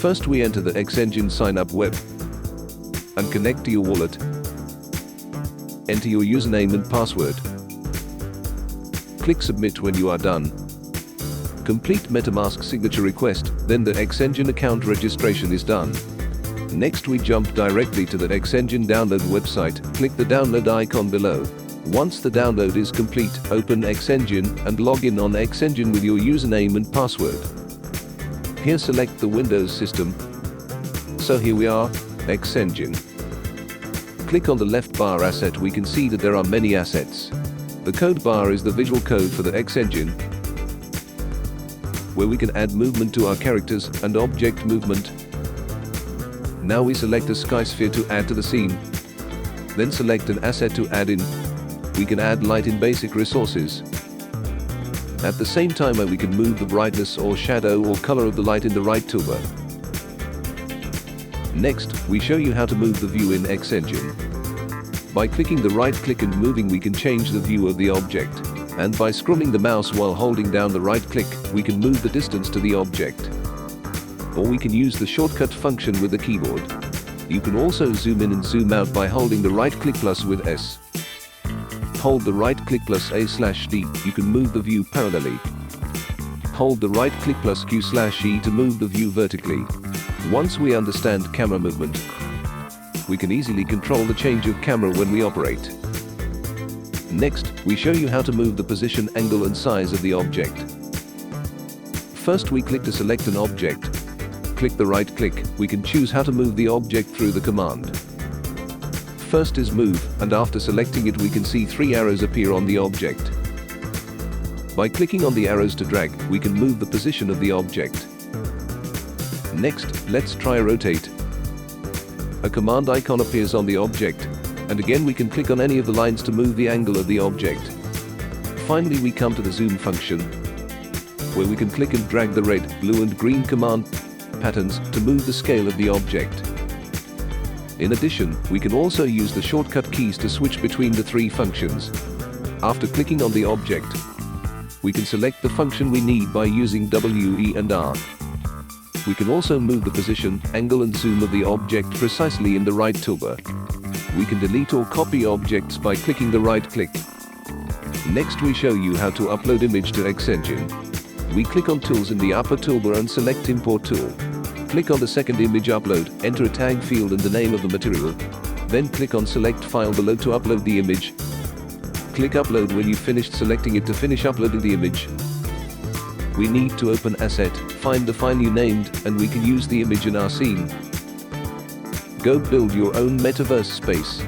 First we enter the xengine sign up web and connect to your wallet. Enter your username and password. Click submit when you are done. Complete MetaMask signature request, then the xengine account registration is done. Next we jump directly to the xengine download website, click the download icon below. Once the download is complete, open xengine and log in on xengine with your username and password. Here select the Windows system. So here we are, xengine. Click on the left bar asset. We can see that there are many assets. The code bar is the visual code for the xengine, where we can add movement to our characters and object movement. Now we select a sky sphere to add to the scene. Then select an asset to add in. We can add light in basic resources. At the same time we can move the brightness or shadow or color of the light in the right toolbar. Next, we show you how to move the view in xengine. By clicking the right click and moving we can change the view of the object. And by scrolling the mouse while holding down the right click, we can move the distance to the object. Or we can use the shortcut function with the keyboard. You can also zoom in and zoom out by holding the right click plus with S. Hold the right click plus A/D, you can move the view parallelly. Hold the right click plus Q/E to move the view vertically. Once we understand camera movement, we can easily control the change of camera when we operate. Next, we show you how to move the position, angle and size of the object. First we click to select an object. Click the right click, we can choose how to move the object through the command. First is move, and after selecting it we can see 3 arrows appear on the object. By clicking on the arrows to drag, we can move the position of the object. Next, let's try rotate. A command icon appears on the object, and again we can click on any of the lines to move the angle of the object. Finally we come to the zoom function, where we can click and drag the red, blue and green command patterns to move the scale of the object. In addition, we can also use the shortcut keys to switch between the 3 functions. After clicking on the object, we can select the function we need by using W, E and R. We can also move the position, angle and zoom of the object precisely in the right toolbar. We can delete or copy objects by clicking the right click. Next we show you how to upload image to xengine. We click on Tools in the upper toolbar and select Import Tool. Click on the second image upload, enter a tag field and the name of the material. Then click on Select File below to upload the image. Click Upload when you've finished selecting it to finish uploading the image. We need to open Asset, find the file you named, and we can use the image in our scene. Go build your own metaverse space.